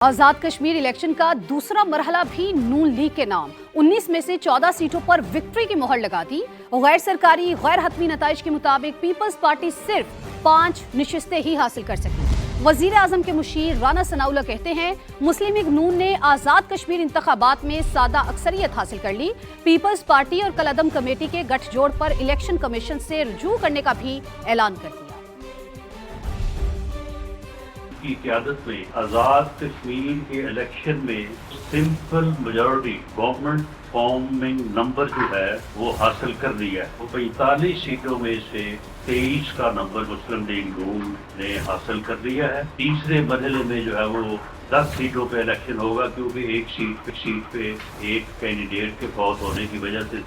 आजाद Kashmir election का दूसरा मरहला भी नून लीग के नाम 19 में से 14 सीटों पर विक्ट्री की मुहर लगा दी। गैर सरकारी गैर हतमी नताइज के मुताबिक पीपल्स पार्टी सिर्फ 5 नशिस्तें ही हासिल कर सकी। वजीर आजम के मुशीर राना सनाउल्लाह कहते हैं मुस्लिम लीग नून ने आजाद कश्मीर इंतखाबात में सादा अक्सरियत हासिल कर ली। पीपल्स पार्टी और कलअदम कमेटी के गठजोड़ पर इलेक्शन कमीशन से रुजू करने का भी ऐलान कर दिया। की क़यादत में आज़ाद कश्मीर के इलेक्शन में simple majority government forming number जो है वो हासिल कर लिया है। वो 45 सीटों में से 23 का नंबर मुस्लिम लीग नून ने हासिल कर लिया है। तीसरे मरहले में जो है वो 10 सीटों पे इलेक्शन होगा, क्योंकि एक सीट पे एक कैंडिडेट के फौत होने की वजह से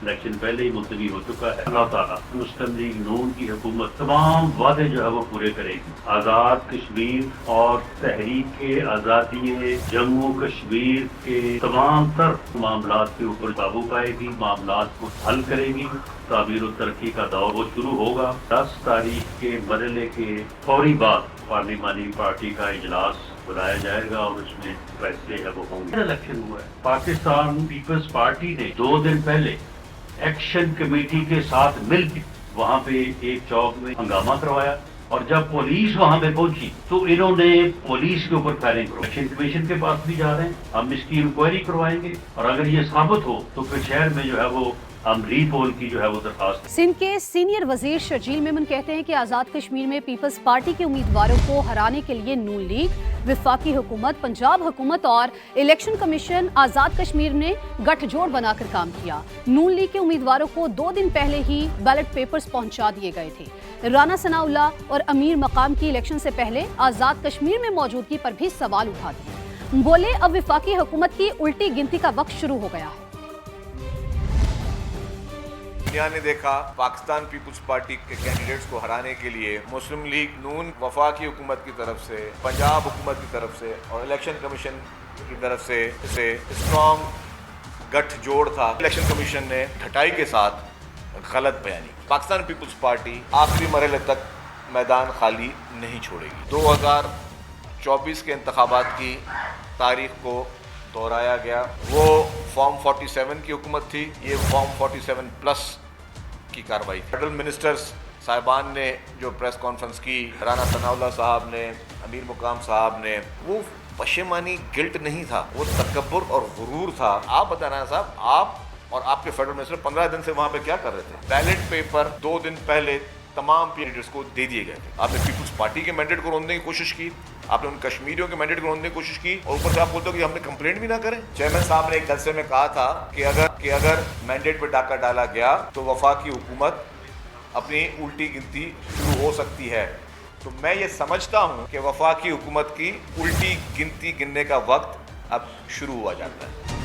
इलेक्शन पहले ही मुलतवी हो चुका है। अल्लाह ताला मुस्लिम लीग नून की हुकूमत तमाम वादे जो है वो पूरे करेगी। आज़ाद कश्मीर और तहरीक आज़ादी जम्मू कश्मीर के तमाम तर मामलात के ऊपर काबू पाएगी, मामलात को हल करेगी। तामीर और तरक्की का दौर वो शुरू होगा। 10 तारीख के मरहले के फौरी बाद पार्लिमानी पार्टी का इजलास बुलाया जाएगा और उसमें फैसले है वो होंगे। इलेक्शन हुआ है, पाकिस्तान पीपल्स पार्टी ने 2 दिन पहले एक्शन कमेटी के साथ मिलकर वहाँ पे एक चौक में हंगामा करवाया, और जब पुलिस वहाँ पे पहुंची तो इन्होंने पुलिस के ऊपर फायरिंग करवाई। इलेक्शन कमीशन के पास भी जा रहे हैं, हम इसकी इंक्वायरी करवाएंगे और अगर ये साबित हो तो फिर शहर में जो है वो हम रीपोल की जो है वो दरखास्त। सिंध के सीनियर वजीर शर्जील मेमन कहते हैं कि आजाद कश्मीर में पीपल्स पार्टी के उम्मीदवारों को हराने के लिए नून लीग, वफाकी हुकूमत, पंजाब हुकूमत और इलेक्शन कमीशन आजाद कश्मीर ने गठजोड़ बनाकर काम किया। नून लीग के उम्मीदवारों को 2 दिन पहले ही बैलेट पेपर्स पहुंचा दिए गए थे। राना सनाउल्लाह और अमीर मकाम की इलेक्शन से पहले आजाद कश्मीर में मौजूदगी पर भी सवाल उठा दिए। बोले अब वफाकी हुकूमत की उल्टी गिनती का वक्त शुरू हो गया है। दुनिया ने देखा पाकिस्तान पीपल्स पार्टी के कैंडिडेट्स को हराने के लिए मुस्लिम लीग नून वफाकी हुकूमत की तरफ से, पंजाब हुकूमत की तरफ से और इलेक्शन कमीशन की तरफ से इसे स्ट्रॉन्ग गठजोड़ था। इलेक्शन कमीशन ने ढटाई के साथ गलत बयानी। पाकिस्तान पीपल्स पार्टी आखिरी मरहले तक मैदान खाली नहीं छोड़ेगी। 2024 के इंतखाबात की तारीख को दोहराया गया। वो फॉर्म 47 की हुकूमत थी, ये फॉर्म 47 प्लस की कार्रवाई। फेडरल मिनिस्टर्स साहिबान ने जो प्रेस कॉन्फ्रेंस की, राना सनाउल्लाह साहब ने, अमीर मुकाम साहब ने, वो पशेमानी गिल्ट नहीं था, वो तकब्बुर और गुरूर था। आप बता राना साहब, आप और आपके फेडरल मिनिस्टर 15 दिन से वहाँ पे क्या कर रहे थे? बैलेट पेपर 2 दिन पहले तमाम कैंडिडेट्स को दे दिए गए थे। आपने पीपल्स पार्टी के मैंडेट को रोकने की कोशिश की, आपने उन कश्मीरियों के मैंडेट को रोकने की कोशिश की, और ऊपर से आप बोलते हो कि हमने कंप्लेंट भी ना करें। चेयरमैन साहब ने एक जलसे में कहा था कि अगर मैंडेट पर डाका डाला गया तो वफाकी हुकूमत अपनी उल्टी गिनती शुरू हो सकती है। तो मैं ये समझता हूँ कि वफाकी हुकूमत की उल्टी गिनती गिनने का वक्त अब शुरू हुआ जाता है।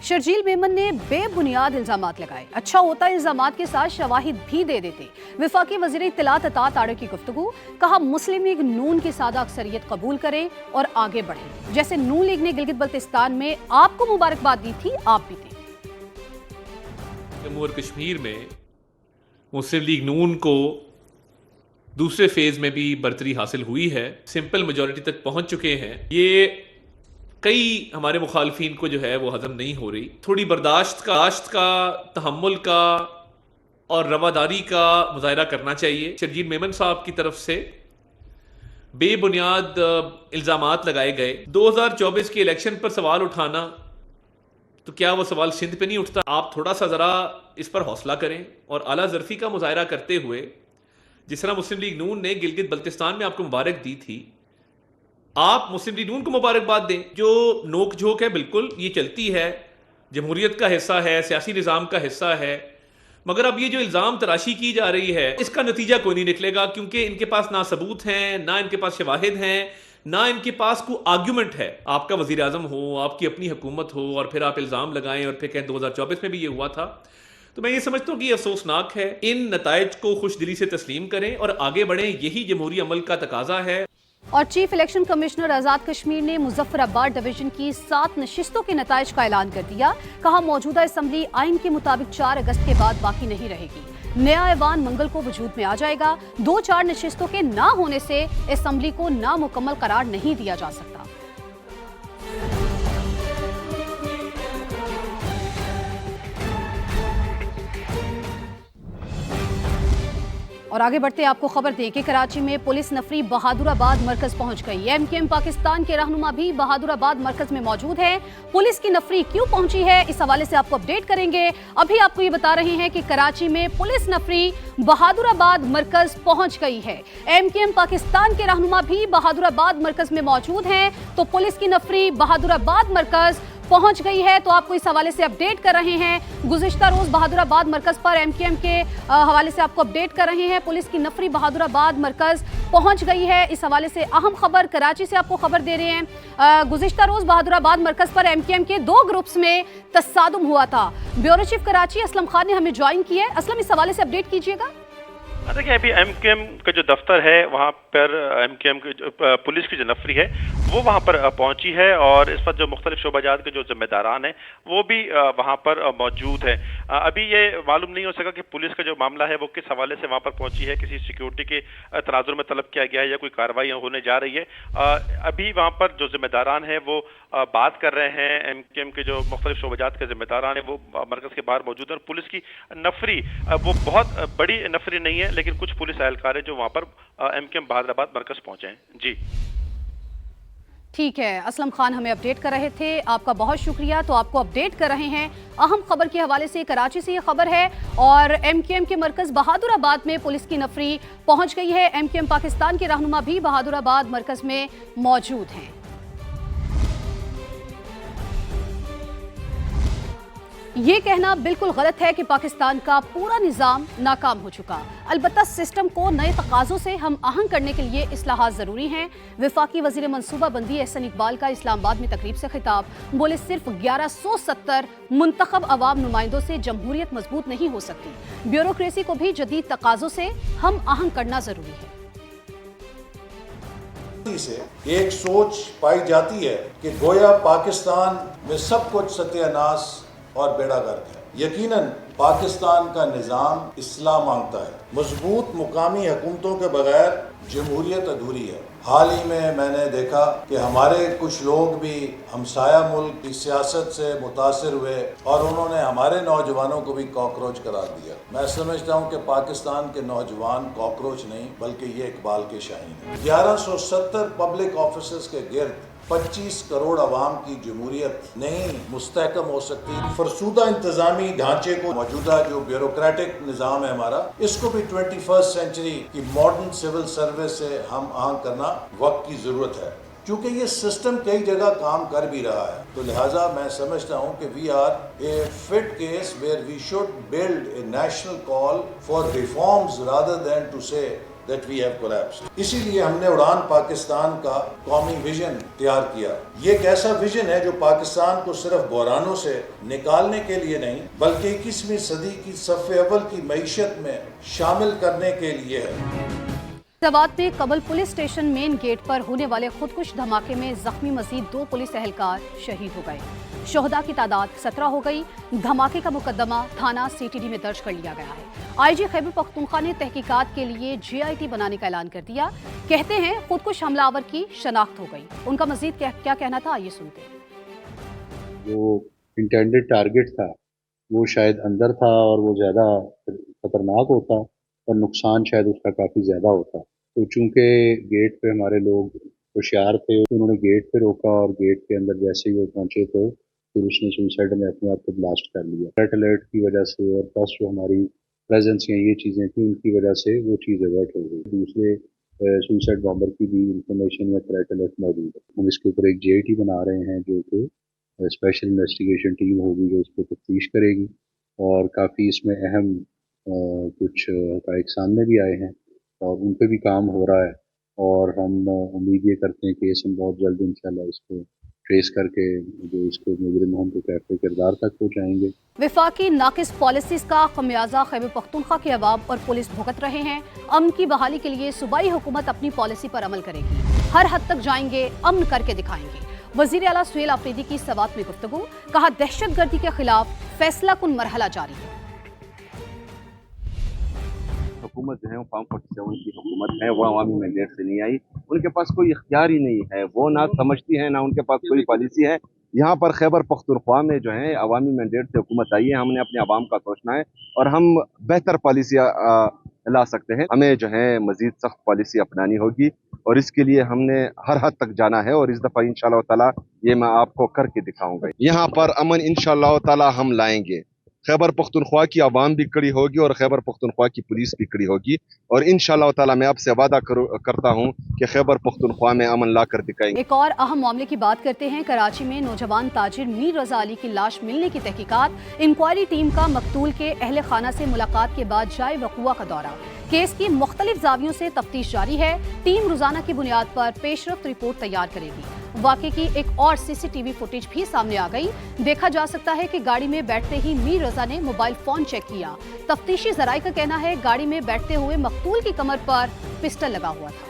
शर्जील मेमन ने बेबुनियाद इल्जामात लगाए। अच्छा होता इल्जामात के साथ शवाहिद भी दे देते। वफाकी वज़ीर इत्तलात अतात आड़े की गुफ्तगू, कहा मुस्लिम लीग नून की सादा अक्सरियत कबूल करे और आगे बढ़े। जैसे नून लीग ने गिलगित बल्तिस्तान में आपको मुबारकबाद दी थी, आप भी थे। जम्मू और कश्मीर में मुस्लिम लीग नून को दूसरे फेज में भी बरतरी हासिल हुई है, सिंपल मेजॉरिटी तक पहुंच चुके हैं। ये कई हमारे मुखालफिन को जो है वो हजम नहीं हो रही। थोड़ी बर्दाश्त का, तहम्मुल का और रवादारी का मुजाहरा करना चाहिए। शर्जील मेमन साहब की तरफ से बेबुनियाद इल्जामात लगाए गए। 2024 के इलेक्शन पर सवाल उठाना, तो क्या वो सवाल सिंध पे नहीं उठता? आप थोड़ा सा ज़रा इस पर हौसला करें और आला ज़रफ़ी का मुजाहरा करते हुए, जिस तरह मुस्लिम लीग नून ने गिलगित बल्तिस्तान में आपको मुबारक दी थी, आप मुस्लिम लीग नून को मुबारकबाद दें। जो नोक झोंक है बिल्कुल ये चलती है, जमहूरियत का हिस्सा है, सियासी निज़ाम का हिस्सा है, मगर अब ये जो इल्ज़ाम तराशी की जा रही है इसका नतीजा कोई नहीं निकलेगा, क्योंकि इनके पास ना सबूत हैं, ना इनके पास शवाहिद हैं, ना इनके पास कोई आर्ग्यूमेंट है। आपका वज़ीर आज़म हो, आपकी अपनी हुकूमत हो, और फिर आप इल्ज़ाम लगाएं और फिर कहें 2024 में भी ये हुआ था। तो मैं ये समझता हूँ कि ये अफसोसनाक है। इन नताइज को खुश दिली से तस्लीम करें और आगे बढ़ें, यही जमहूरी अमल का तकाजा है। और चीफ इलेक्शन कमिश्नर आजाद कश्मीर ने मुजफ्फराबाद डिवीजन की 7 नशिस्तों के नताइज का ऐलान कर दिया। कहा मौजूदा असम्बली आइन के मुताबिक 4 अगस्त के बाद बाकी नहीं रहेगी। नया ऐवान मंगल को वजूद में आ जाएगा। 2-4 नशिस्तों के ना होने से असम्बली को नामुकम्मल करार नहीं दिया जा सकता। और आगे बढ़ते आपको खबर दें कि कराची में पुलिस नफरी बहादुराबाद मरकज पहुंच गई। एमकेएम पाकिस्तान के रहनुमा भी बहादुराबाद मरकज में मौजूद है। पुलिस की नफरी क्यों पहुंची है, इस हवाले से आपको अपडेट करेंगे। अभी आपको ये बता रहे हैं कि कराची में पुलिस नफरी बहादुराबाद मरकज पहुंच गई है। एमकेएम पाकिस्तान के रहनुमा भी बहादुराबाद मरकज में मौजूद हैं, तो पुलिस की नफरी बहादुराबाद मरकज पहुंच गई है। तो आपको इस हवाले से अपडेट कर रहे हैं। गुज़िश्ता रोज बहादुराबाद मरकज पर एमकेएम के हवाले से आपको अपडेट कर रहे हैं। पुलिस की नफरी बहादुराबाद मरकज पहुंच गई है। इस हवाले से अहम खबर कराची से आपको खबर दे रहे हैं। गुज़िश्ता रोज बहादुराबाद मरकज पर एमकेएम के 2 ग्रुप्स में तसादुम हुआ था। ब्यूरो चीफ कराची असलम खान ने हमें ज्वाइन किया है। असलम, इस हवाले से अपडेट कीजिएगा। देखिए, अभी एमकेएम का जो दफ्तर है वहाँ पर एमकेएम की पुलिस की जो नफरी है वो वहाँ पर पहुँची है, और इस वक्त जो मुख्तलिफ शोबाजात के जो जिम्मेदारान हैं वो भी वहाँ पर मौजूद हैं। अभी ये मालूम नहीं हो सका कि पुलिस का जो मामला है वो किस हवाले से वहाँ पर पहुँची है, किसी सिक्योरिटी के तनाजुर में तलब किया गया है या कोई कार्रवाई होने जा रही है। अभी वहाँ पर जो जिम्मेदारान हैं वो बात कर रहे हैं। एमकेएम के जो मुख्तलिफ शोबाजात के जिम्मेदारान हैं वो मरकज़ के बाहर मौजूद हैं, और पुलिस की नफरी वो बहुत बड़ी नफरी नहीं है, लेकिन कुछ पुलिस एहलकार है जो वहाँ पर एमकेएम बहादुराबाद मरकज पहुंचे हैं। जी ठीक है, असलम खान हमें अपडेट कर रहे थे, आपका बहुत शुक्रिया। तो आपको अपडेट कर रहे हैं अहम खबर के हवाले से। कराची से ये खबर है, और एमकेएम के मरकज बहादुराबाद में पुलिस की नफरी पहुंच गई है। एमकेएम पाकिस्तान के रहनुमा भी बहादुराबाद मरकज में मौजूद हैं। ये कहना बिल्कुल गलत है कि पाकिस्तान का पूरा निज़ाम नाकाम हो चुका। अलबत्ता सिस्टम को नए तकाज़ों से हम आहंग करने के लिए इस्लाहात ज़रूरी हैं। वफाकी वज़ीर मनसूबा बंदी एहसन इकबाल का इस्लामाबाद में तकरीब से खिताब। बोले, सिर्फ 1170 मुंतखब अवाम नुमाइंदों से जमहूरियत मजबूत नहीं हो सकती। ब्यूरोक्रेसी को भी जदीद तकाज़ों से हम आहंग करना ज़रूरी है। से एक सोच पाई जाती है कि गोया पाकिस्तान में सब कुछ सत्यानाश और बेड़ा गर्क है। यकीनन पाकिस्तान का निज़ाम इस्लाम मांगता है। मजबूत मुकामी हुकूमतों के बगैर जमहूरियत अधूरी है। हाल ही में मैंने देखा कि हमारे कुछ लोग भी हमसाया मुल्क की सियासत से मुतासिर हुए, और उन्होंने हमारे नौजवानों को भी कॉकरोच करार दिया। मैं समझता हूँ कि पाकिस्तान के नौजवान कॉकरोच नहीं, बल्कि ये इकबाल के शाहीन है। 1170 पब्लिक ऑफिसर्स के गिर्द 25 करोड़ अवाम की जमहूरियत नहीं मुस्तहकम हो सकती। फरसूदा इंतजामी ढांचे को, मौजूदा जो ब्यूरोक्रेटिक निज़ाम है हमारा, इसको भी 21st सेंचुरी की मॉडर्न सिविल सर्विस से हम आहंग करना वक्त की ज़रूरत है, क्योंकि ये सिस्टम कई जगह काम कर भी रहा है। तो लिहाजा मैं समझता हूँ कि we are a fit case where we should build a national call for reforms rather than to say that we have collapsed। इसीलिए हमने उड़ान पाकिस्तान का कौमी विजन तैयार किया। ये एक ऐसा विजन है जो पाकिस्तान को सिर्फ बहरानों से निकालने के लिए नहीं, बल्कि 21वीं सदी की सफ़े अव्वल की मईशत में शामिल करने के लिए है। फैसलाबाद में कबल पुलिस स्टेशन मेन गेट पर होने वाले खुदकुश धमाके में जख्मी मजीद 2 पुलिस एहलकार शहीद हो गए। शोहदा की तादाद 17 हो गई। धमाके का मुकदमा थाना सीटीडी में दर्ज कर लिया गया है। आईजी खैबर पख्तूनख्वा ने तहकीकात के लिए जीआईटी बनाने का ऐलान कर दिया। कहते हैं खुदकुश हमलावर की शनाख्त हो गई। उनका मजीद क्या कहना था, आइए सुनते हैं। जो इंटेंडेड टारगेट था वो शायद अंदर था, और वो ज़्यादा खतरनाक होता और नुकसान शायद उसका काफ़ी ज़्यादा होता। तो चूँकि गेट पे हमारे लोग होशियार थे, तो उन्होंने गेट पे रोका, और गेट के अंदर जैसे ही वो पहुँचे तो फिर उसने सुसाइड में अपने आप को ब्लास्ट कर लिया। रेड अलर्ट की वजह से और प्लस जो हमारी प्रेजेंस या ये चीज़ें थी उनकी वजह से वो चीज़ अवर्ट हो गई। दूसरे सुसाइड बॉम्बर की भी इंफॉर्मेशन या थ्रेट अलर्ट मौजूद है। हम इसके ऊपर एक जीआईटी बना रहे हैं, जो कि स्पेशल इन्वेस्टिगेशन टीम होगी जो इस पर तफ्तीश करेगी, और काफ़ी इसमें अहम कुछ हक़ाइक़ सामने भी आए हैं और उन पर भी काम हो रहा है, और हम उम्मीद ये करते हैं कि हम बहुत जल्द इंशाल्लाह इसको ट्रेस करके जो इसको मुजरिम हम तो कैफे किरदार तक पहुँचाएंगे। वफाकी नाकिस पॉलिसीज का खमियाजा खैबर पख्तूनख्वा के अवाम और पुलिस भुगत रहे हैं। अमन की बहाली के लिए सूबाई हुकूमत अपनी पॉलिसी पर अमल करेगी। हर हद तक जाएंगे, अमन करके दिखाएंगे। वज़ीर आला सुहेल आफरीदी की सवात में गुफ्तगू। कहा, दहशत गर्दी के खिलाफ फैसला कुन मरहला जारी है। हुकूमत जो है वो फॉर्म 47 की हुकूमत है, वो अवामी मैंडेट से नहीं आई। ان کے پاس کوئی اختیار ہی نہیں ہے، وہ نہ سمجھتی ہیں، نہ ان کے پاس کوئی پالیسی ہے. یہاں پر خیبر پختونخوا میں جو ہے عوامی مینڈیٹ سے حکومت آئی ہے، ہم نے اپنے عوام کا سوچنا ہے اور ہم بہتر پالیسی لا سکتے ہیں. ہمیں جو ہے مزید سخت پالیسی اپنانی ہوگی اور اس کے لیے ہم نے ہر حد تک جانا ہے، اور اس دفعہ انشاءاللہ تعالی یہ میں آپ کو کر کے دکھاؤں گا. یہاں پر امن انشاءاللہ تعالی ہم لائیں گے. خیبر پختونخوا کی عوام بھی کڑی ہوگی اور خیبر پختونخوا کی پولیس بھی کڑی ہوگی، اور انشاءاللہ تعالی میں آپ سے وعدہ کرتا ہوں کہ خیبر پختونخوا میں امن لا کر دکھائیں گے. ایک اور اہم معاملے کی بات کرتے ہیں. کراچی میں نوجوان تاجر میر رضا علی کی لاش ملنے کی تحقیقات. انکوائری ٹیم کا مقتول کے اہل خانہ سے ملاقات کے بعد جائے وقوع کا دورہ. کیس کی مختلف زاویوں سے تفتیش جاری ہے. ٹیم روزانہ کی بنیاد پر پیش رفت رپورٹ تیار کرے گی. واقعے کی ایک اور سی سی ٹی وی فوٹیج بھی سامنے آ گئی. دیکھا جا سکتا ہے کہ گاڑی میں بیٹھتے ہی میر رضا نے موبائل فون چیک کیا. تفتیشی ذرائع کا کہنا ہے گاڑی میں بیٹھتے ہوئے مقتول کی کمر پر پسٹل لگا ہوا تھا.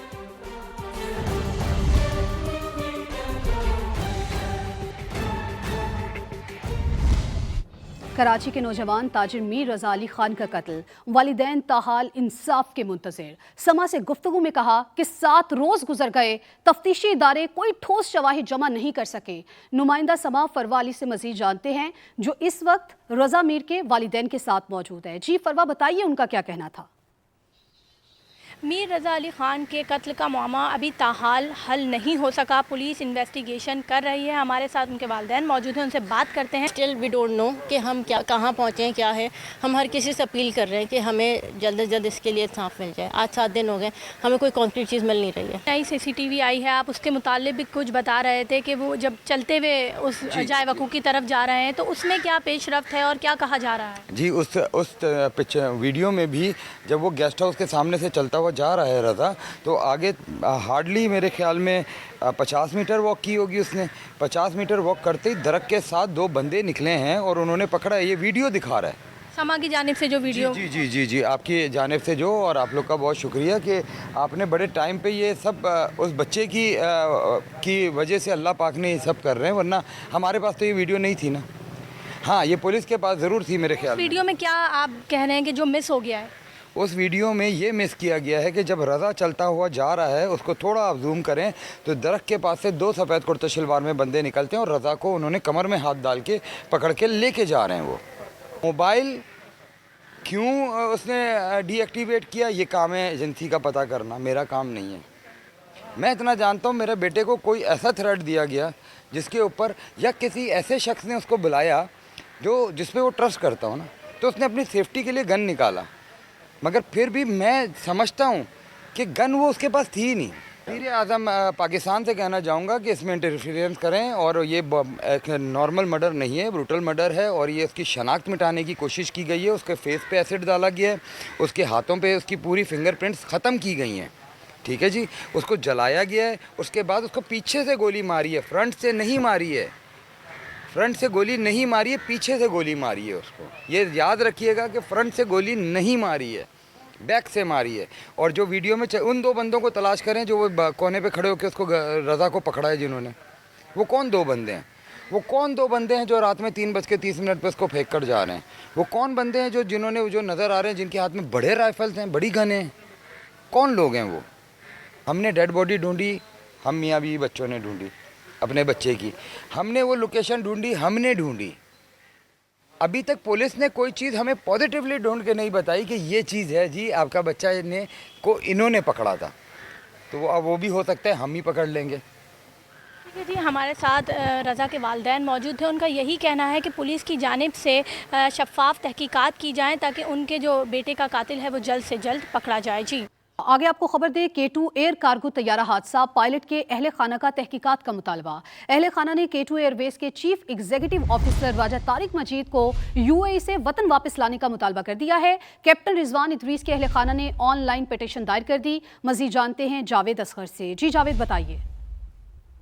کراچی کے نوجوان تاجر میر رضا علی خان کا قتل. والدین تاحال انصاف کے منتظر. سما سے گفتگو میں کہا کہ 7 روز گزر گئے، تفتیشی ادارے کوئی ٹھوس شواہد جمع نہیں کر سکے. نمائندہ سما فروا علی سے مزید جانتے ہیں جو اس وقت رضا میر کے والدین کے ساتھ موجود ہے. جی فروا، بتائیے ان کا کیا کہنا تھا؟ میر رضا علی خان کے قتل کا معاملہ ابھی تاحال حل نہیں ہو سکا. پولیس انویسٹیگیشن کر رہی ہے. ہمارے ساتھ ان کے والدین موجود ہیں، ان سے بات کرتے ہیں. اسٹل وی ڈونٹ نو کہ ہم کہاں پہنچے ہیں، کیا ہے. ہم ہر کسی سے اپیل کر رہے ہیں کہ ہمیں جلد از جلد اس کے لیے انصاف مل جائے. آج 7 دن ہو گئے، ہمیں کوئی کانکریٹ چیز مل نہیں رہی ہے. نئی سی سی ٹی وی آئی ہے، آپ اس کے متعلق بھی کچھ بتا رہے تھے کہ وہ جب چلتے ہوئے اس جائے وقوع کی طرف جا رہے ہیں تو اس میں کیا پیش رفت ہے اور کیا کہا جا رہا ہے؟ جی اس ویڈیو میں بھی جب وہ گیسٹ ہاؤس کے سامنے سے چلتا ہوا جا رہا ہے رضا، تو آگے ہارڈلی میرے خیال میں 50 میٹر واک کی ہوگی اس نے. 50 میٹر واک کرتے ہی درخت کے ساتھ 2 بندے نکلے ہیں اور انہوں نے پکڑا ہے. یہ ویڈیو دکھا رہا ہے سما کی جانب سے جو ویڈیو. جی آپ کی جانب سے جو، اور آپ لوگ کا بہت شکریہ کہ آپ نے بڑے ٹائم پہ یہ سب اس بچے کی وجہ سے اللہ پاک نے یہ سب کر رہے ہیں، ورنہ ہمارے پاس تو یہ ویڈیو نہیں تھی نا. ہاں، یہ پولیس کے پاس ضرور تھی میرے خیال میں. ویڈیو میں کیا آپ کہہ رہے ہیں کہ جو مس ہو گیا ہے؟ اس ویڈیو میں یہ مس کیا گیا ہے کہ جب رضا چلتا ہوا جا رہا ہے، اس کو تھوڑا آپ زوم کریں تو درخت کے پاس سے 2 سفید کرتا شلوار میں بندے نکلتے ہیں اور رضا کو انہوں نے کمر میں ہاتھ ڈال کے پکڑ کے لے کے جا رہے ہیں. وہ موبائل کیوں اس نے ڈی ایکٹیویٹ کیا، یہ کام ہے ایجنسی کا پتہ کرنا، میرا کام نہیں ہے. میں اتنا جانتا ہوں میرے بیٹے کو کوئی ایسا تھریٹ دیا گیا جس کے اوپر، یا کسی ایسے شخص نے اس کو بلایا جس پہ وہ ٹرسٹ کرتا ہو نا، تو اس نے اپنی سیفٹی کے لیے گن نکالا. مگر پھر بھی میں سمجھتا ہوں کہ گن وہ اس کے پاس تھی ہی نہیں. وزیر اعظم پاکستان سے کہنا چاہوں گا کہ اس میں انٹرفیئرنس کریں، اور یہ ایک نارمل مرڈر نہیں ہے، بروٹل مرڈر ہے، اور یہ اس کی شناخت مٹانے کی کوشش کی گئی ہے. اس کے فیس پہ ایسڈ ڈالا گیا ہے، اس کے ہاتھوں پہ اس کی پوری فنگر پرنٹس ختم کی گئی ہیں. ٹھیک ہے جی، اس کو جلایا گیا ہے. اس کے بعد اس کو پیچھے سے گولی ماری ہے، فرنٹ سے نہیں ماری ہے. فرنٹ سے گولی نہیں ماری ہے، پیچھے سے گولی ماری ہے. اس کو یہ یاد رکھیے گا کہ فرنٹ سے گولی نہیں ماری ہے، بیک سے ماری ہے. اور جو ویڈیو میں ان 2 بندوں کو تلاش کریں جو وہ کونے پہ کھڑے ہو کے اس کو رضا کو پکڑا ہے جنہوں نے. وہ کون 2 بندے ہیں؟ وہ کون 2 بندے ہیں جو رات میں 3:30 پہ اس کو پھینک کر جا رہے ہیں؟ وہ کون بندے ہیں جو نظر آ رہے ہیں جن کے ہاتھ میں بڑے رائفلز ہیں، بڑی گنیں ہیں؟ کون لوگ ہیں وہ؟ ہم نے ڈیڈ باڈی ڈھونڈی، ہم میاں بیوی بچوں نے ڈھونڈی اپنے بچے کی. ہم نے وہ لوکیشن ڈھونڈی، ہم نے ڈھونڈی. ابھی تک پولیس نے کوئی چیز ہمیں پازیٹیولی ڈھونڈ کے نہیں بتائی کہ یہ چیز ہے جی آپ کا بچہ انہوں نے پکڑا تھا. تو وہ بھی ہو سکتا ہے ہم ہی پکڑ لیں گے. جی ہمارے ساتھ رضا کے والدین موجود تھے. ان کا یہی کہنا ہے کہ پولیس کی جانب سے شفاف تحقیقات کی جائیں تاکہ ان کے جو بیٹے کا قاتل ہے وہ جلد سے جلد پکڑا جائے. جی آگے آپ کو خبر دے K2 ایئر کارگو طیارہ حادثہ، پائلٹ کے اہل خانہ کا تحقیقات کا مطالبہ. اہل خانہ نے K2 ایئر ویز کے چیف ایگزیکٹو آفیسر راجہ طارق مجید کو UAE سے وطن واپس لانے کا مطالبہ کر دیا ہے. کیپٹن رضوان ادریس کے اہل خانہ نے آن لائن پیٹیشن دائر کر دی. مزید جانتے ہیں جاوید اصغر سے. جی جاوید بتائیے.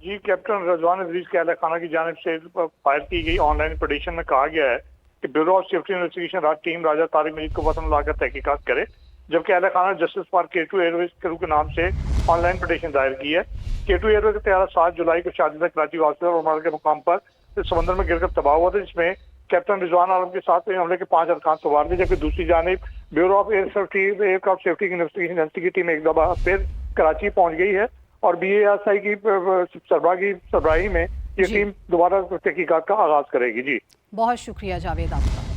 جی کیپٹن رضوان ادریس کے اہل خانہ کی جانب سے فائل کی گئی آن لائن پیٹیشن میں کہا گیا ہے کہ bureau of safety investigation team Raja Tariq Majeed کو وطن لا کر تحقیقات کرے، جبکہ اہل خانہ جسٹس فار K2 ایئر ویز کرو کے نام سے آن لائن پیٹیشن دائر کی ہے. K2 ایئر ویز کا طیارہ 7 جولائی کو شادی تک کراچی واپسی اور عمرہ کے مقام پر سمندر میں گر کر تباہ ہوا تھا، جس میں کیپٹن رضوان عالم کے ساتھ حملے کے 5 ارکان سوار تھے. جبکہ دوسری جانب بیورو آف ایئر کرافٹ سیفٹی کی انویسٹیگیشن ایجنسی کی ٹیم ایک دفعہ پھر کراچی پہنچ گئی ہے اور BASI کی سربراہی میں یہ ٹیم دوبارہ تحقیقات کا آغاز کرے گی. جی بہت شکریہ جاوید آپ کا.